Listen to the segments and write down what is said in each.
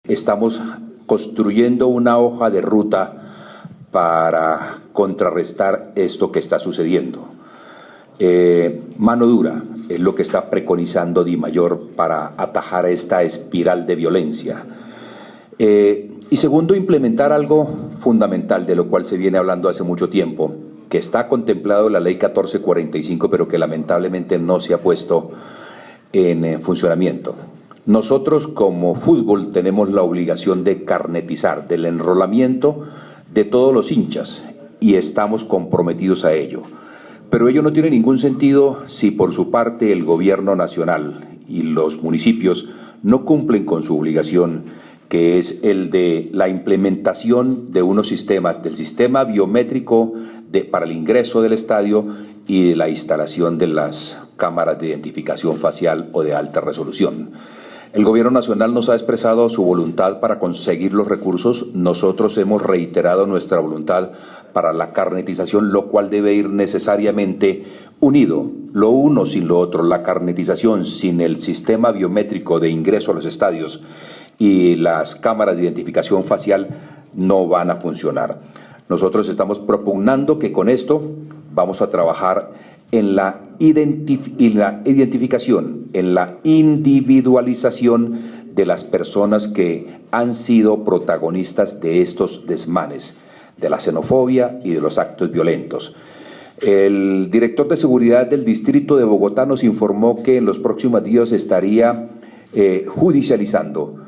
Estamos construyendo una hoja de ruta para contrarrestar esto que está sucediendo. Mano dura es lo que está preconizando Dimayor para atajar esta espiral de violencia. Y segundo, implementar algo fundamental de lo cual se viene hablando hace mucho tiempo, que está contemplado en la Ley 1445, pero que lamentablemente no se ha puesto en funcionamiento. Nosotros como fútbol tenemos la obligación de carnetizar, del enrolamiento de todos los hinchas, y estamos comprometidos a ello. Pero ello no tiene ningún sentido si por su parte el gobierno nacional y los municipios no cumplen con su obligación, que es el de la implementación de unos sistemas, del sistema biométrico para el ingreso del estadio y de la instalación de las cámaras de identificación facial o de alta resolución. El gobierno nacional nos ha expresado su voluntad para conseguir los recursos. Nosotros hemos reiterado nuestra voluntad para la carnetización, lo cual debe ir necesariamente unido, lo uno sin lo otro. La carnetización sin el sistema biométrico de ingreso a los estadios y las cámaras de identificación facial no van a funcionar. Nosotros estamos propugnando que con esto vamos a trabajar en la identificación, en la individualización de las personas que han sido protagonistas de estos desmanes, de la xenofobia y de los actos violentos. El director de seguridad del distrito de Bogotá nos informó que en los próximos días estaría judicializando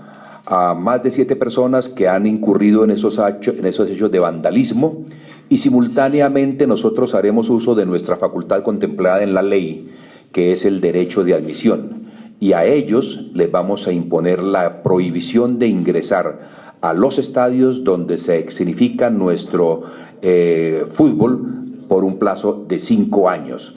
a más de 7 personas que han incurrido en esos hechos de vandalismo, y simultáneamente nosotros haremos uso de nuestra facultad contemplada en la ley, que es el derecho de admisión, y a ellos les vamos a imponer la prohibición de ingresar a los estadios donde se significa nuestro fútbol por un plazo de 5 años.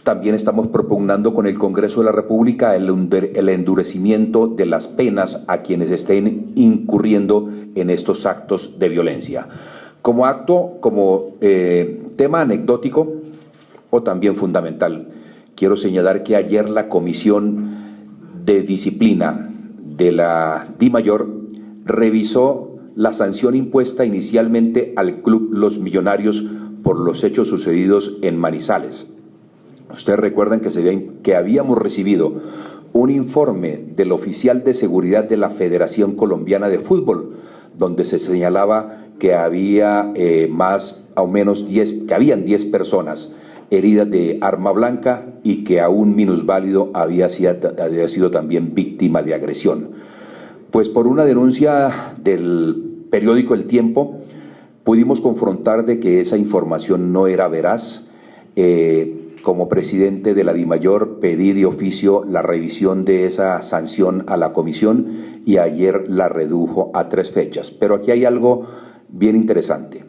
También estamos propugnando con el Congreso de la República el endurecimiento de las penas a quienes estén incurriendo en estos actos de violencia. Como tema anecdótico o también fundamental, quiero señalar que ayer la Comisión de Disciplina de la Dimayor revisó la sanción impuesta inicialmente al Club Los Millonarios por los hechos sucedidos en Manizales. Ustedes recuerdan que habíamos recibido un informe del oficial de seguridad de la Federación Colombiana de Fútbol, donde se señalaba que había habían 10 personas heridas de arma blanca y que a un minusválido había sido también víctima de agresión. Pues por una denuncia del periódico El Tiempo pudimos confrontar de que esa información no era veraz. Como presidente de la Dimayor pedí de oficio la revisión de esa sanción a la comisión y ayer la redujo a 3 fechas. Pero aquí hay algo bien interesante.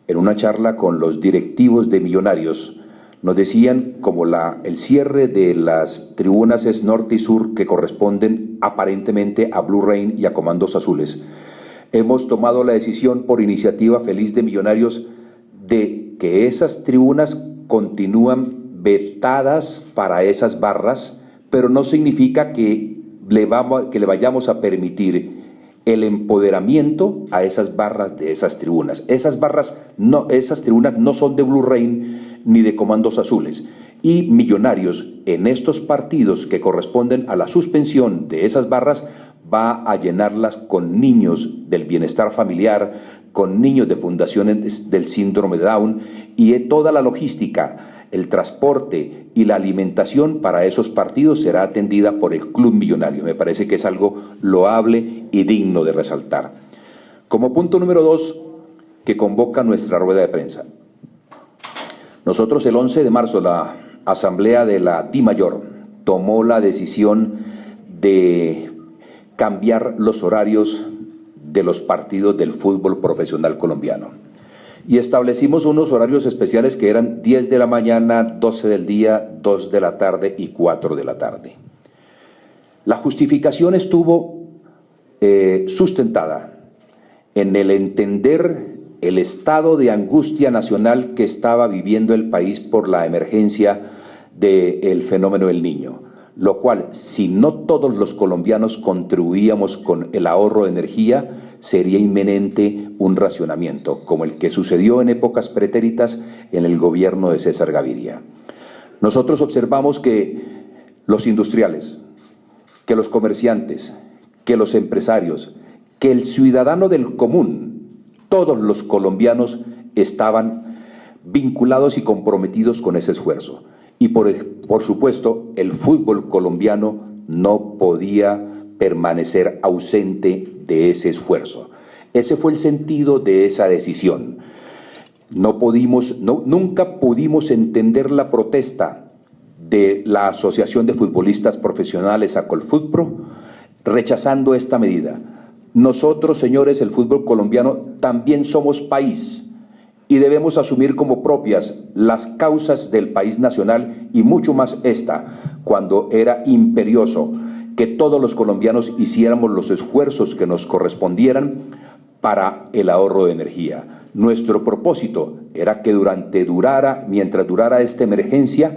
En una charla con los directivos de Millonarios nos decían como el cierre de las tribunas es norte y sur que corresponden aparentemente a Blue Rain y a Comandos Azules. Hemos tomado la decisión por iniciativa feliz de Millonarios de que esas tribunas continúan vetadas para esas barras, pero no significa que le vayamos a permitir el empoderamiento a esas barras de esas tribunas. Esas tribunas no son de Blue Rain ni de Comandos Azules. Y Millonarios, en estos partidos que corresponden a la suspensión de esas barras, va a llenarlas con niños del bienestar familiar, con niños de fundaciones del síndrome de Down, y toda la logística, el transporte y la alimentación para esos partidos será atendida por el Club Millonario. Me parece que es algo loable y digno de resaltar. Como punto número 2, que convoca nuestra rueda de prensa. Nosotros el 11 de marzo la Asamblea de la Dimayor tomó la decisión de cambiar los horarios de los partidos del fútbol profesional colombiano. Y establecimos unos horarios especiales que eran 10 de la mañana, 12 del día, 2 de la tarde y 4 de la tarde. La justificación estuvo sustentada en el entender el estado de angustia nacional que estaba viviendo el país por la emergencia del fenómeno del Niño. lo cual, si no todos los colombianos contribuíamos con el ahorro de energía, sería inminente un racionamiento, como el que sucedió en épocas pretéritas en el gobierno de César Gaviria. Nosotros observamos que los industriales, que los comerciantes, que los empresarios, que el ciudadano del común, todos los colombianos estaban vinculados y comprometidos con ese esfuerzo. Y por supuesto, el fútbol colombiano no podía permanecer ausente de ese esfuerzo. Ese fue el sentido de esa decisión. Nunca pudimos entender la protesta de la Asociación de Futbolistas Profesionales Acolfutpro rechazando esta medida. Nosotros, señores, el fútbol colombiano también somos país y debemos asumir como propias las causas del país nacional y mucho más esta, cuando era imperioso que todos los colombianos hiciéramos los esfuerzos que nos correspondieran para el ahorro de energía. Nuestro propósito era que mientras durara esta emergencia,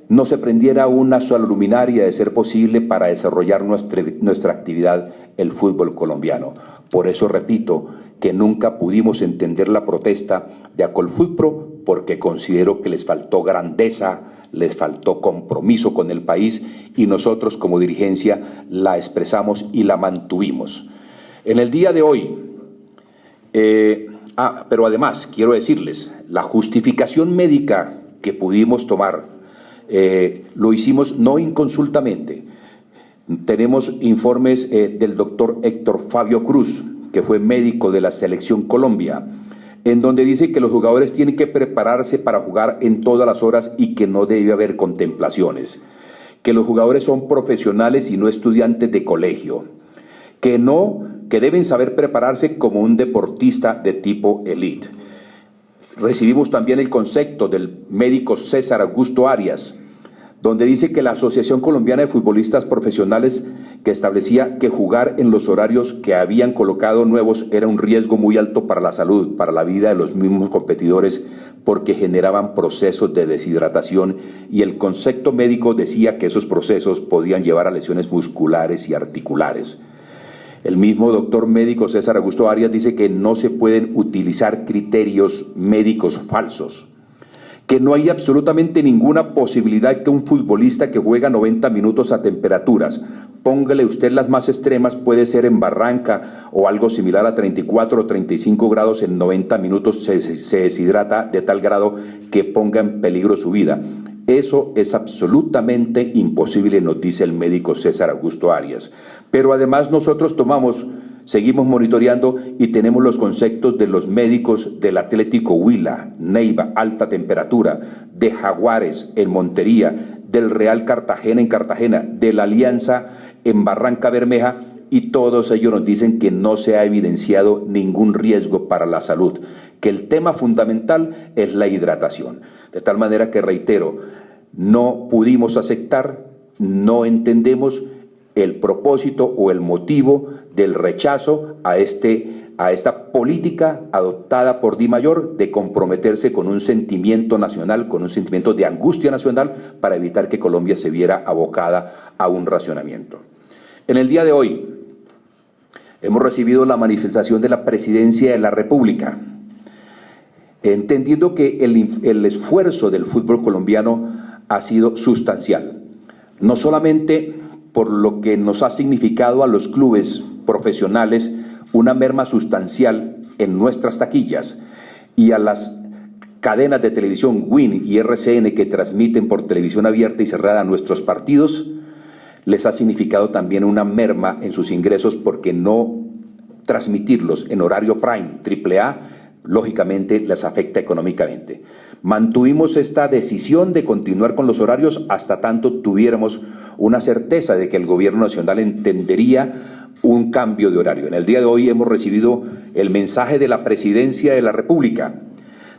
no se prendiera una sola luminaria de ser posible para desarrollar nuestra actividad, el fútbol colombiano. Por eso repito que nunca pudimos entender la protesta de Acolfutpro, porque considero que les faltó grandeza, les faltó compromiso con el país y nosotros como dirigencia la expresamos y la mantuvimos. En el día de hoy, pero además quiero decirles, la justificación médica que pudimos tomar, lo hicimos no inconsultamente. Tenemos informes del doctor Héctor Fabio Cruz, que fue médico de la Selección Colombia, en donde dice que los jugadores tienen que prepararse para jugar en todas las horas y que no debe haber contemplaciones, que los jugadores son profesionales y no estudiantes de colegio, que deben saber prepararse como un deportista de tipo elite. Recibimos también el concepto del médico César Augusto Arias, donde dice que la Asociación Colombiana de Futbolistas Profesionales, que establecía que jugar en los horarios que habían colocado nuevos era un riesgo muy alto para la salud, para la vida de los mismos competidores, porque generaban procesos de deshidratación y el concepto médico decía que esos procesos podían llevar a lesiones musculares y articulares. El mismo doctor médico César Augusto Arias dice que no se pueden utilizar criterios médicos falsos, que no hay absolutamente ninguna posibilidad que un futbolista que juega 90 minutos a temperaturas, póngale usted las más extremas, puede ser en Barranca o algo similar a 34 o 35 grados, en 90 minutos se deshidrata de tal grado que ponga en peligro su vida. Eso es absolutamente imposible, nos dice el médico César Augusto Arias. Pero además nosotros seguimos monitoreando y tenemos los conceptos de los médicos del Atlético Huila, Neiva, alta temperatura, de Jaguares en Montería, del Real Cartagena en Cartagena, de la Alianza en Barranca Bermeja, y todos ellos nos dicen que no se ha evidenciado ningún riesgo para la salud, que el tema fundamental es la hidratación. De tal manera que, reitero, no pudimos aceptar, no entendemos el propósito o el motivo del rechazo a esta política adoptada por Di Mayor de comprometerse con un sentimiento nacional, con un sentimiento de angustia nacional para evitar que Colombia se viera abocada a un racionamiento. En el día de hoy hemos recibido la manifestación de la Presidencia de la República, entendiendo que el esfuerzo del fútbol colombiano ha sido sustancial, no solamente por lo que nos ha significado a los clubes profesionales una merma sustancial en nuestras taquillas y a las cadenas de televisión WIN y RCN que transmiten por televisión abierta y cerrada nuestros partidos, les ha significado también una merma en sus ingresos, porque no transmitirlos en horario prime, AAA, lógicamente les afecta económicamente. Mantuvimos esta decisión de continuar con los horarios hasta tanto tuviéramos una certeza de que el gobierno nacional entendería un cambio de horario. En el día de hoy hemos recibido el mensaje de la Presidencia de la República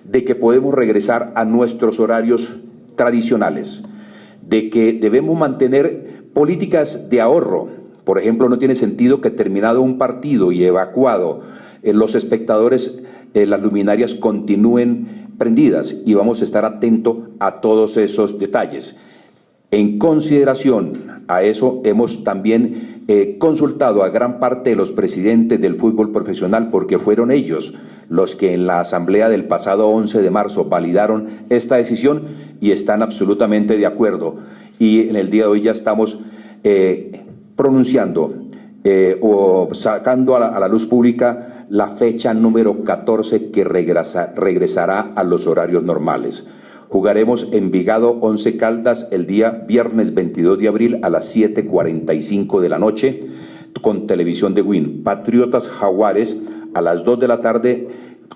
de que podemos regresar a nuestros horarios tradicionales, de que debemos mantener políticas de ahorro. Por ejemplo, no tiene sentido que terminado un partido y evacuado los espectadores, las luminarias continúen prendidas, y vamos a estar atentos a todos esos detalles. En consideración a eso hemos también consultado a gran parte de los presidentes del fútbol profesional, porque fueron ellos los que en la asamblea del pasado 11 de marzo validaron esta decisión y están absolutamente de acuerdo. Y en el día de hoy ya estamos pronunciando o sacando a la luz pública la fecha número 14 que regresará a los horarios normales. Jugaremos Envigado 11 Caldas el día viernes 22 de abril a las 7:45 de la noche con televisión de Win. Patriotas Jaguares a las 2 de la tarde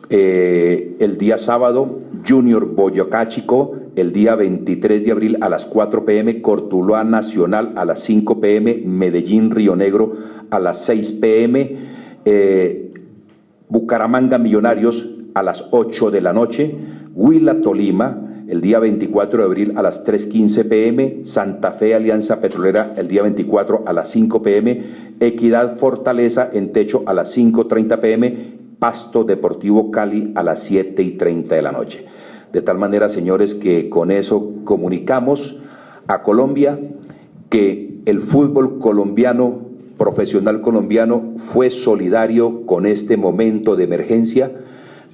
el día sábado. Junior Boyacá Chico el día 23 de abril a las 4 p.m. Cortuluá Nacional a las 5 p.m. Medellín Río Negro a las 6 p.m. Bucaramanga Millonarios a las 8 de la noche. Huila Tolima el día 24 de abril a las 3:15 p.m., Santa Fe Alianza Petrolera el día 24 a las 5 p.m., Equidad Fortaleza en Techo a las 5:30 p.m., Pasto Deportivo Cali a las 7:30 de la noche. De tal manera, señores, que con eso comunicamos a Colombia que el fútbol colombiano, profesional colombiano, fue solidario con este momento de emergencia,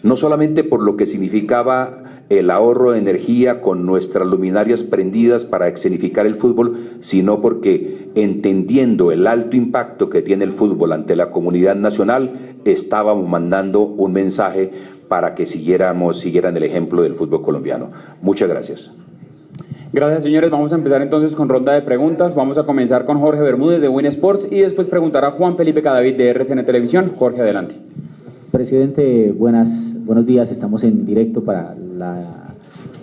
no solamente por lo que significaba el ahorro de energía con nuestras luminarias prendidas para escenificar el fútbol, sino porque, entendiendo el alto impacto que tiene el fútbol ante la comunidad nacional, estábamos mandando un mensaje para que siguieran el ejemplo del fútbol colombiano. Muchas gracias. Gracias, señores. Vamos a empezar entonces con ronda de preguntas. Vamos a comenzar con Jorge Bermúdez de Win Sports y después preguntará Juan Felipe Cadavid de RCN Televisión. Jorge, adelante. Presidente, buenos días. Estamos en directo para la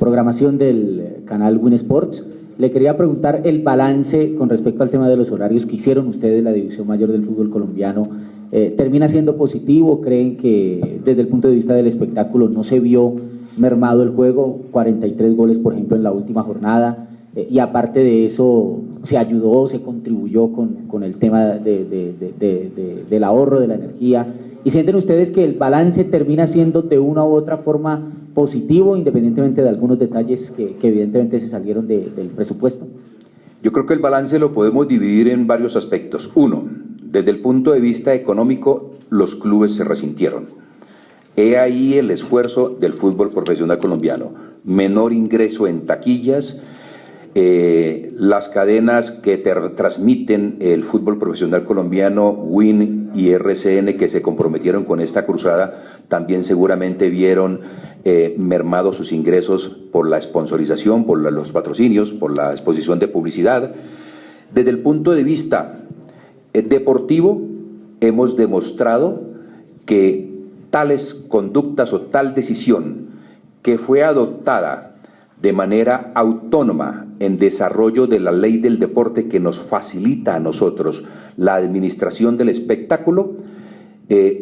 programación del canal Win Sports. Le quería preguntar el balance con respecto al tema de los horarios que hicieron ustedes, la División Mayor del Fútbol Colombiano. ¿Termina siendo positivo? ¿Creen que desde el punto de vista del espectáculo no se vio mermado el juego? 43 goles, por ejemplo, en la última jornada. Y aparte de eso, ¿se ayudó, se contribuyó con el tema del ahorro de la energía? ¿Y sienten ustedes que el balance termina siendo de una u otra forma positivo, independientemente de algunos detalles que evidentemente se salieron del presupuesto? Yo creo que el balance lo podemos dividir en varios aspectos. Uno, desde el punto de vista económico, los clubes se resintieron. He ahí el esfuerzo del fútbol profesional colombiano. Menor ingreso en taquillas, las cadenas que transmiten el fútbol profesional colombiano, Win y RCN, que se comprometieron con esta cruzada, también seguramente vieron mermados sus ingresos por la sponsorización, por los patrocinios, por la exposición de publicidad. Desde el punto de vista deportivo, hemos demostrado que tales conductas o tal decisión que fue adoptada de manera autónoma en desarrollo de la ley del deporte que nos facilita a nosotros la administración del espectáculo,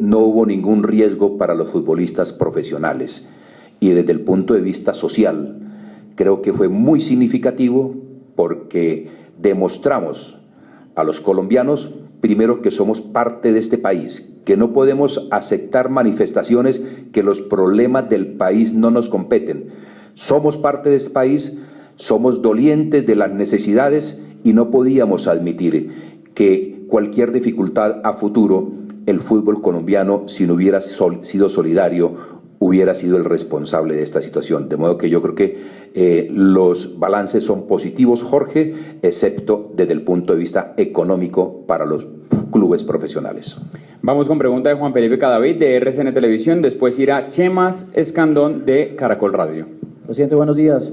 no hubo ningún riesgo para los futbolistas profesionales. Y desde el punto de vista social, creo que fue muy significativo porque demostramos a los colombianos, primero, que somos parte de este país, que no podemos aceptar manifestaciones que los problemas del país no nos competen. Somos parte de este país, somos dolientes de las necesidades y no podíamos admitir que cualquier dificultad a futuro, el fútbol colombiano, si no hubiera sido solidario, hubiera sido el responsable de esta situación. De modo que yo creo que los balances son positivos, Jorge, excepto desde el punto de vista económico para los clubes profesionales. Vamos con pregunta de Juan Felipe Cadavid de RCN Televisión, después irá Chemas Escandón de Caracol Radio. Presidente, buenos días.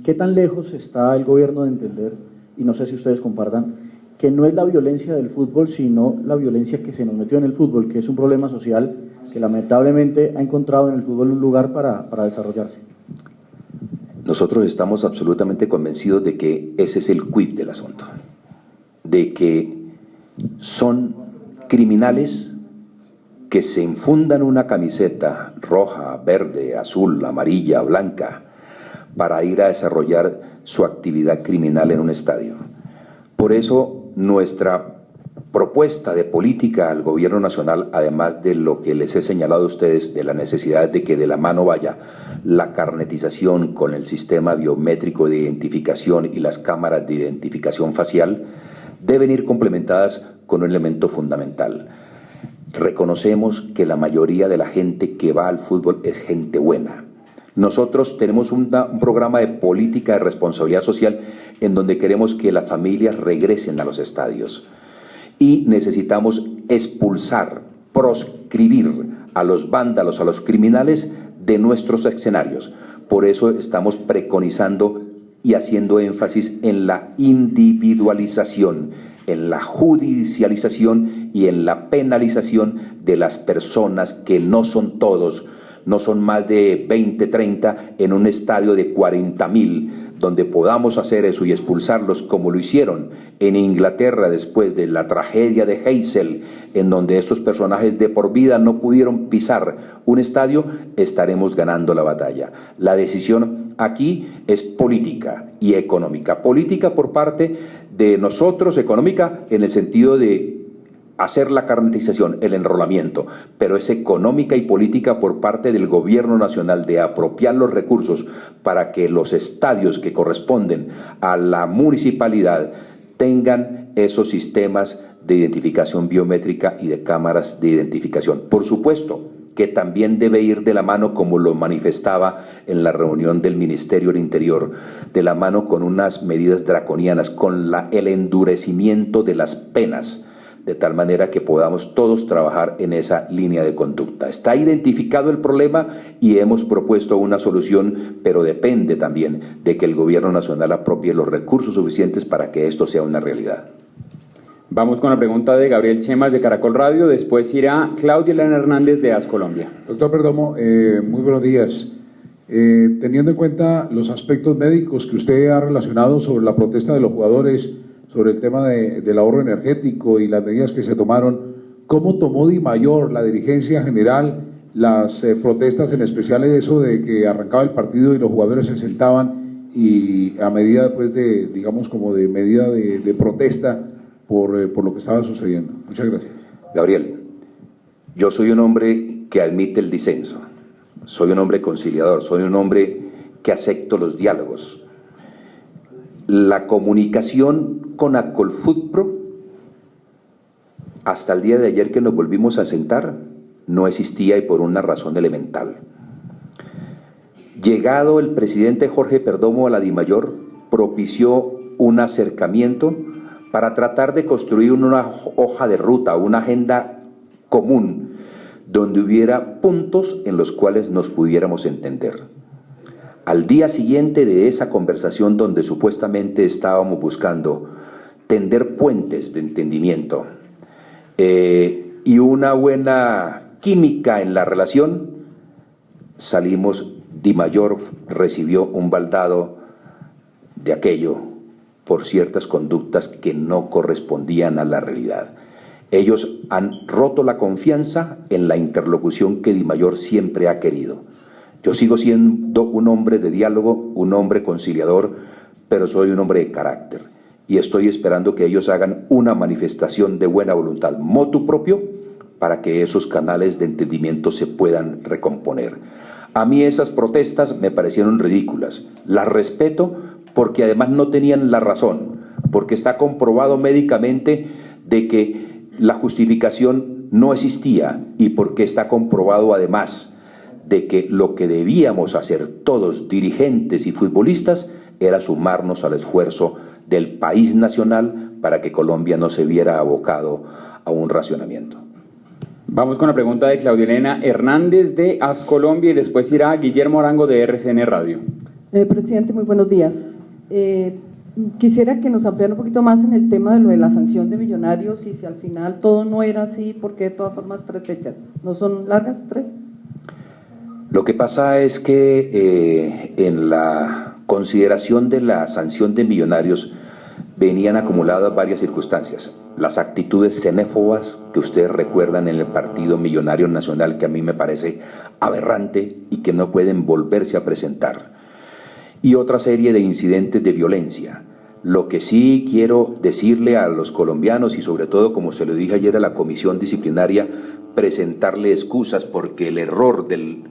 ¿Qué tan lejos está el gobierno de entender, y no sé si ustedes compartan, que no es la violencia del fútbol, sino la violencia que se nos metió en el fútbol, que es un problema social que lamentablemente ha encontrado en el fútbol un lugar para desarrollarse? Nosotros estamos absolutamente convencidos de que ese es el quid del asunto, de que son criminales que se infundan una camiseta roja, verde, azul, amarilla, blanca, para ir a desarrollar su actividad criminal en un estadio. Por eso nuestra propuesta de política al gobierno nacional, además de lo que les he señalado a ustedes, de la necesidad de que de la mano vaya la carnetización con el sistema biométrico de identificación y las cámaras de identificación facial, deben ir complementadas con un elemento fundamental. Reconocemos que la mayoría de la gente que va al fútbol es gente buena. Nosotros tenemos un programa de política de responsabilidad social en donde queremos que las familias regresen a los estadios y necesitamos expulsar, proscribir a los vándalos, a los criminales de nuestros escenarios. Por eso estamos preconizando y haciendo énfasis en la individualización, en la judicialización y en la penalización de las personas que no son todos, no son más de 20, 30 en un estadio de 40.000, donde podamos hacer eso y expulsarlos como lo hicieron en Inglaterra después de la tragedia de Heysel, en donde estos personajes de por vida no pudieron pisar un estadio, estaremos ganando la batalla. La decisión aquí es política y económica. Política por parte de nosotros, económica en el sentido de hacer la carnetización, el enrolamiento, pero es económica y política por parte del gobierno nacional de apropiar los recursos para que los estadios que corresponden a la municipalidad tengan esos sistemas de identificación biométrica y de cámaras de identificación. Por supuesto que también debe ir de la mano, como lo manifestaba en la reunión del Ministerio del Interior, de la mano con unas medidas draconianas, con el endurecimiento de las penas, de tal manera que podamos todos trabajar en esa línea de conducta. Está identificado el problema y hemos propuesto una solución, pero depende también de que el gobierno nacional apropie los recursos suficientes para que esto sea una realidad. Vamos con la pregunta de Gabriel Chemas de Caracol Radio, después irá Claudia Elena Hernández de AS Colombia. Doctor Perdomo, muy buenos días. Teniendo en cuenta los aspectos médicos que usted ha relacionado sobre la protesta de los jugadores, sobre el tema del ahorro energético y las medidas que se tomaron, ¿cómo tomó Dimayor, la dirigencia general, las protestas, en especial eso de que arrancaba el partido y los jugadores se sentaban y a medida pues de, digamos, como de medida de protesta por lo que estaba sucediendo? Muchas gracias. Gabriel, yo soy un hombre que admite el disenso, soy un hombre conciliador, soy un hombre que acepto los diálogos. La comunicación con Acolfutpro, hasta el día de ayer que nos volvimos a sentar, no existía, y por una razón elemental. Llegado el presidente Jorge Perdomo a la Dimayor, propició un acercamiento para tratar de construir una hoja de ruta, una agenda común, donde hubiera puntos en los cuales nos pudiéramos entender. Al día siguiente de esa conversación, donde supuestamente estábamos buscando tender puentes de entendimiento y una buena química en la relación, salimos. Dimayor recibió un baldado de aquello por ciertas conductas que no correspondían a la realidad. Ellos han roto la confianza en la interlocución que Dimayor siempre ha querido. Yo sigo siendo un hombre de diálogo, un hombre conciliador, pero soy un hombre de carácter. Y estoy esperando que ellos hagan una manifestación de buena voluntad, motu propio, para que esos canales de entendimiento se puedan recomponer. A mí esas protestas me parecieron ridículas. Las respeto porque además no tenían la razón, porque está comprobado médicamente de que la justificación no existía y porque está comprobado además de que lo que debíamos hacer todos, dirigentes y futbolistas, era sumarnos al esfuerzo del país nacional para que Colombia no se viera abocado a un racionamiento. Vamos con la pregunta de Claudia Elena Hernández de AS Colombia y después irá Guillermo Arango de RCN Radio. Presidente, muy buenos días. Quisiera que nos ampliara un poquito más en el tema de lo de la sanción de Millonarios y si al final todo no era así, ¿por qué de todas formas 3 fechas? ¿No son largas 3? Lo que pasa es que en la consideración de la sanción de Millonarios venían acumuladas varias circunstancias. Las actitudes xenófobas que ustedes recuerdan en el partido Millonario Nacional, que a mí me parece aberrante y que no pueden volverse a presentar. Y otra serie de incidentes de violencia. Lo que sí quiero decirle a los colombianos y sobre todo, como se lo dije ayer a la comisión disciplinaria, presentarle excusas porque el error del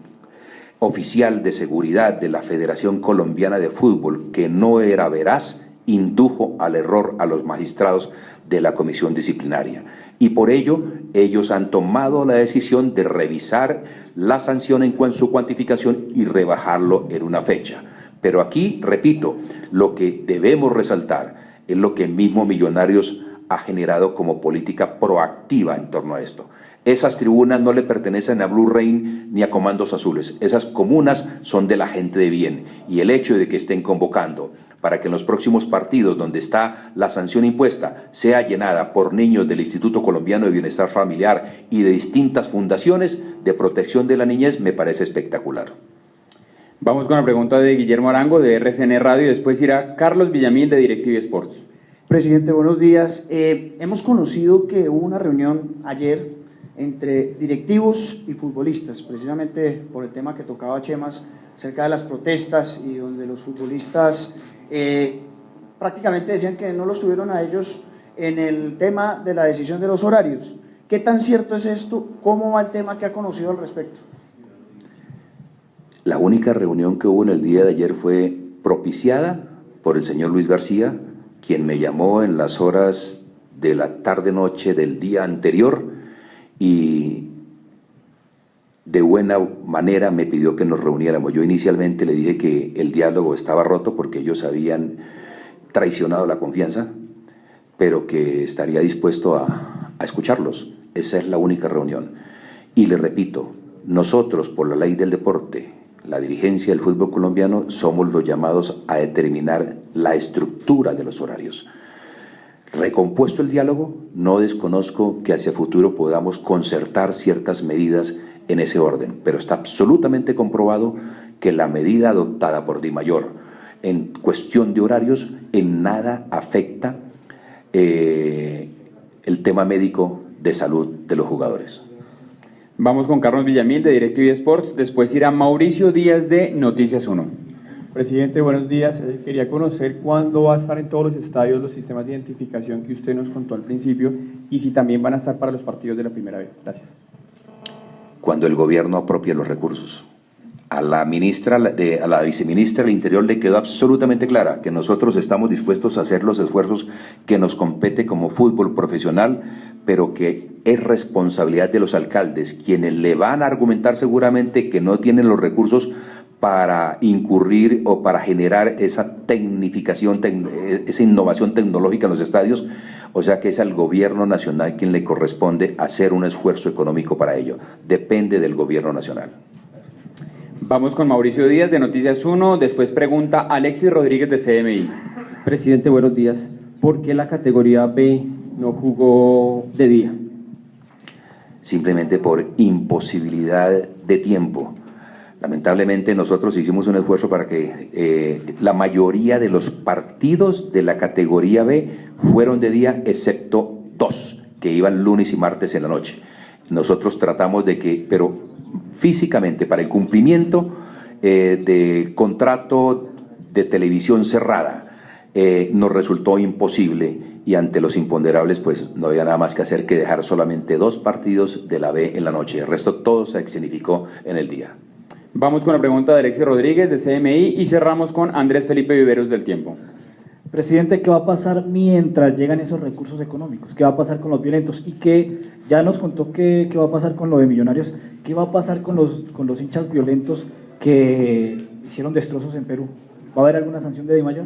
oficial de seguridad de la Federación Colombiana de Fútbol, que no era veraz, indujo al error a los magistrados de la comisión disciplinaria. Y por ello, ellos han tomado la decisión de revisar la sanción en su cuantificación y rebajarlo en una fecha. Pero aquí, repito, lo que debemos resaltar es lo que el mismo Millonarios ha generado como política proactiva en torno a esto. Esas tribunas no le pertenecen a Blue Rain ni a Comandos Azules. Esas comunas son de la gente de bien. Y el hecho de que estén convocando para que en los próximos partidos donde está la sanción impuesta sea llenada por niños del Instituto Colombiano de Bienestar Familiar y de distintas fundaciones de protección de la niñez me parece espectacular. Vamos con la pregunta de Guillermo Arango de RCN Radio y después irá Carlos Villamil de DirecTV Sports. Presidente, buenos días. Hemos conocido que hubo una reunión ayer entre directivos y futbolistas, precisamente por el tema que tocaba Chemas, acerca de las protestas y donde los futbolistas prácticamente decían que no los tuvieron a ellos en el tema de la decisión de los horarios. ¿Qué tan cierto es esto? ¿Cómo va el tema que ha conocido al respecto? La única reunión que hubo en el día de ayer fue propiciada por el señor Luis García, quien me llamó en las horas de la tarde-noche del día anterior y de buena manera me pidió que nos reuniéramos. Yo inicialmente le dije que el diálogo estaba roto porque ellos habían traicionado la confianza, pero que estaría dispuesto a escucharlos. Esa es la única reunión. Y le repito, nosotros por la ley del deporte, la dirigencia del fútbol colombiano, somos los llamados a determinar la estructura de los horarios. Recompuesto el diálogo, no desconozco que hacia futuro podamos concertar ciertas medidas en ese orden, pero está absolutamente comprobado que la medida adoptada por DIMAYOR en cuestión de horarios en nada afecta el tema médico de salud de los jugadores. Vamos con Carlos Villamil de DirecTV Sports, después irá Mauricio Díaz de Noticias 1. Presidente, buenos días. Quería conocer cuándo va a estar en todos los estadios los sistemas de identificación que usted nos contó al principio y si también van a estar para los partidos de la primera vez. Gracias. Cuando el gobierno apropie los recursos. A la viceministra del Interior le quedó absolutamente clara que nosotros estamos dispuestos a hacer los esfuerzos que nos compete como fútbol profesional, pero que es responsabilidad de los alcaldes, quienes le van a argumentar seguramente que no tienen los recursos para incurrir o para generar esa tecnificación, esa innovación tecnológica en los estadios, o sea que es al gobierno nacional quien le corresponde hacer un esfuerzo económico para ello. Depende del gobierno nacional. Vamos con Mauricio Díaz de Noticias 1, después pregunta Alexis Rodríguez de CMI. Presidente, buenos días. ¿Por qué la categoría B no jugó de día? Simplemente por imposibilidad de tiempo. Lamentablemente nosotros hicimos un esfuerzo para que la mayoría de los partidos de la categoría B fueron de día, excepto 2, que iban lunes y martes en la noche. Nosotros tratamos de que, pero físicamente, para el cumplimiento del contrato de televisión cerrada, nos resultó imposible y ante los imponderables pues no había nada más que hacer que dejar solamente 2 partidos de la B en la noche. El resto todo se escenificó en el día. Vamos con la pregunta de Alexis Rodríguez de CMI y cerramos con Andrés Felipe Viveros del Tiempo. Presidente, ¿qué va a pasar mientras llegan esos recursos económicos? ¿Qué va a pasar con los violentos? Y que ya nos contó qué va a pasar con lo de Millonarios. ¿Qué va a pasar con los hinchas violentos que hicieron destrozos en Perú? ¿Va a haber alguna sanción de DIMAYOR?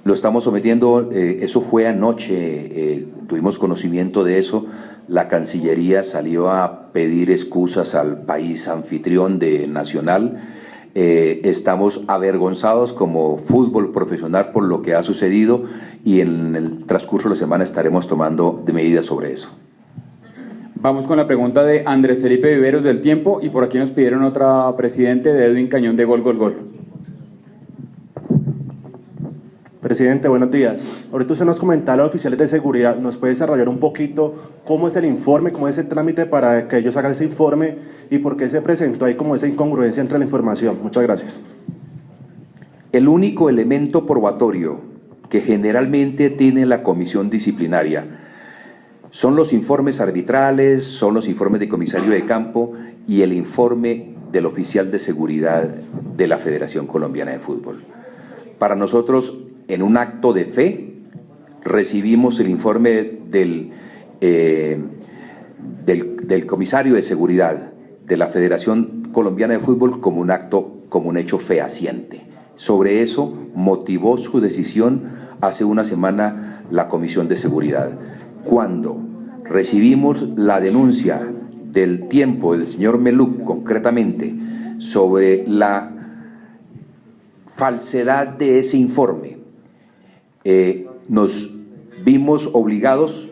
Lo estamos sometiendo, eso fue anoche, tuvimos conocimiento de eso. La Cancillería salió a pedir excusas al país anfitrión de Nacional. Estamos avergonzados como fútbol profesional por lo que ha sucedido y en el transcurso de la semana estaremos tomando medidas sobre eso. Vamos con la pregunta de Andrés Felipe Viveros del Tiempo y por aquí nos pidieron otra, presidente, de Edwin Cañón de Gol. Presidente, buenos días. Ahorita usted nos comentaba a los oficiales de seguridad, ¿nos puede desarrollar un poquito cómo es el informe, cómo es el trámite para que ellos hagan ese informe y por qué se presentó ahí como esa incongruencia entre la información? Muchas gracias. El único elemento probatorio que generalmente tiene la comisión disciplinaria son los informes arbitrales, son los informes de comisario de campo y el informe del oficial de seguridad de la Federación Colombiana de Fútbol. Para nosotros, en un acto de fe, recibimos el informe del comisario de seguridad de la Federación Colombiana de Fútbol como un hecho fehaciente. Sobre eso motivó su decisión hace una semana la Comisión de Seguridad. Cuando recibimos la denuncia del tiempo del señor Meluc, concretamente, sobre la falsedad de ese informe, nos vimos obligados,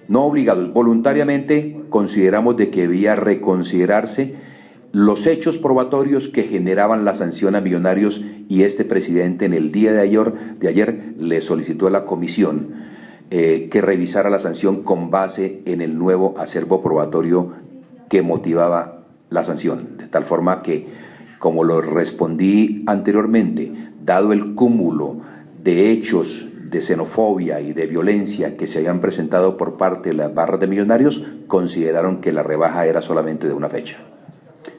no obligados, voluntariamente consideramos de que debía reconsiderarse los hechos probatorios que generaban la sanción a Millonarios, y este presidente en el día de ayer le solicitó a la comisión que revisara la sanción con base en el nuevo acervo probatorio que motivaba la sanción, de tal forma que, como lo respondí anteriormente, dado el cúmulo de hechos de xenofobia y de violencia que se habían presentado por parte de las barras de Millonarios, consideraron que la rebaja era solamente de una fecha.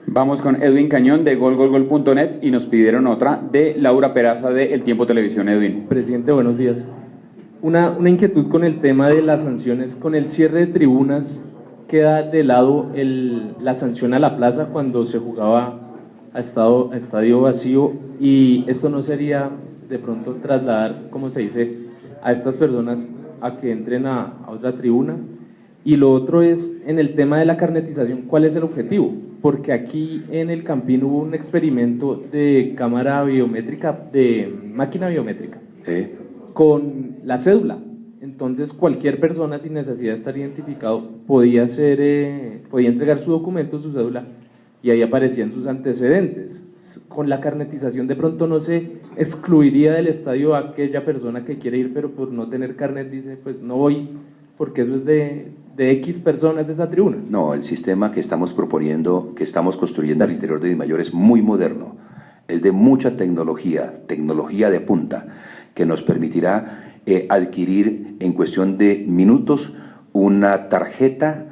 Vamos con Edwin Cañón de golgolgol.net y nos pidieron otra de Laura Peraza de El Tiempo Televisión. Edwin. Presidente, buenos días. Una inquietud con el tema de las sanciones. Con el cierre de tribunas, queda de lado la sanción a la plaza cuando se jugaba a estadio vacío, y esto no sería de pronto trasladar, como se dice, a estas personas a que entren a otra tribuna. Y lo otro es, en el tema de la carnetización, ¿cuál es el objetivo? Porque aquí en el Campín hubo un experimento de cámara biométrica, de máquina biométrica, con la cédula. Entonces cualquier persona sin necesidad de estar identificado podía entregar su documento, su cédula, y ahí aparecían sus antecedentes. Con la carnetización de pronto no se excluiría del estadio a aquella persona que quiere ir, pero por no tener carnet dice, pues no voy, porque eso es de X personas esa tribuna. No, el sistema que estamos proponiendo, que estamos construyendo al interior de Dimayor es muy moderno, es de mucha tecnología de punta, que nos permitirá adquirir en cuestión de minutos una tarjeta.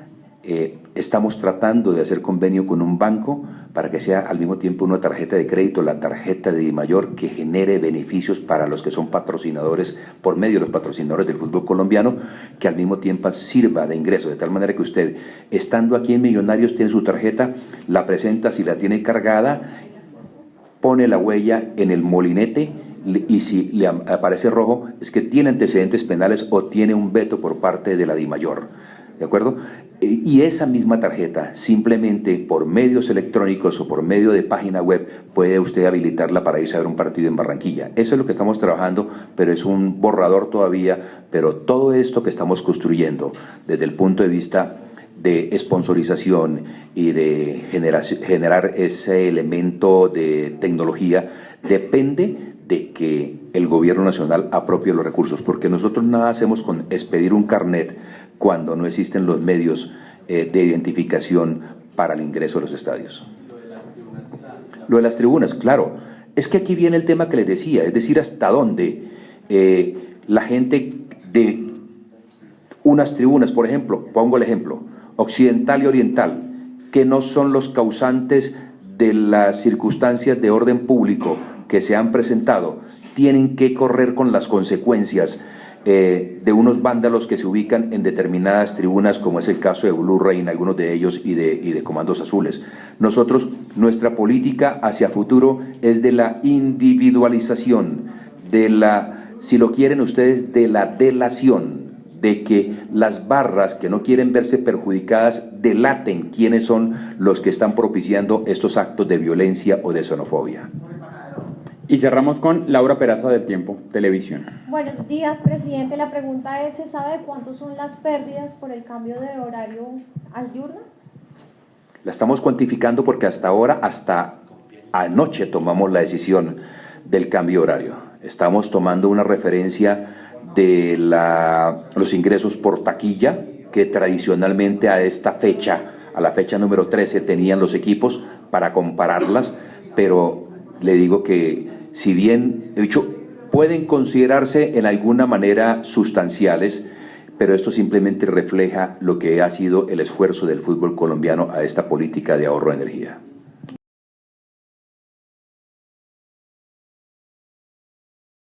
Estamos tratando de hacer convenio con un banco para que sea al mismo tiempo una tarjeta de crédito, la tarjeta de Dimayor, que genere beneficios para los que son patrocinadores, por medio de los patrocinadores del fútbol colombiano, que al mismo tiempo sirva de ingreso, de tal manera que usted, estando aquí en Millonarios, tiene su tarjeta, la presenta, si la tiene cargada, pone la huella en el molinete, y si le aparece rojo, es que tiene antecedentes penales o tiene un veto por parte de la Dimayor, ¿de acuerdo? Y esa misma tarjeta, simplemente por medios electrónicos o por medio de página web, puede usted habilitarla para irse a ver un partido en Barranquilla. Eso es lo que estamos trabajando, pero es un borrador todavía. Pero todo esto que estamos construyendo desde el punto de vista de sponsorización y de generar ese elemento de tecnología, depende de que el gobierno nacional apropie los recursos, porque nosotros nada hacemos con expedir un carnet cuando no existen los medios de identificación para el ingreso a los estadios. Lo de las tribunas, claro, es que aquí viene el tema que les decía, es decir, hasta dónde la gente de unas tribunas, por ejemplo, pongo el ejemplo, occidental y oriental, que no son los causantes de las circunstancias de orden público que se han presentado, tienen que correr con las consecuencias de unos vándalos que se ubican en determinadas tribunas, como es el caso de Blue Rain, algunos de ellos, y de Comandos Azules. Nosotros, nuestra política hacia futuro es de la individualización, de la, si lo quieren ustedes, de la delación, de que las barras que no quieren verse perjudicadas delaten quiénes son los que están propiciando estos actos de violencia o de xenofobia. Y cerramos con Laura Peraza del Tiempo Televisión. Buenos días, presidente. La pregunta es, ¿se sabe de cuánto son las pérdidas por el cambio de horario al diurno? La estamos cuantificando porque hasta ahora, hasta anoche tomamos la decisión del cambio horario. Estamos tomando una referencia de los ingresos por taquilla, que tradicionalmente a esta fecha, a la fecha número 13, tenían los equipos para compararlas, pero le digo que si bien, he dicho, pueden considerarse en alguna manera sustanciales, pero esto simplemente refleja lo que ha sido el esfuerzo del fútbol colombiano a esta política de ahorro de energía.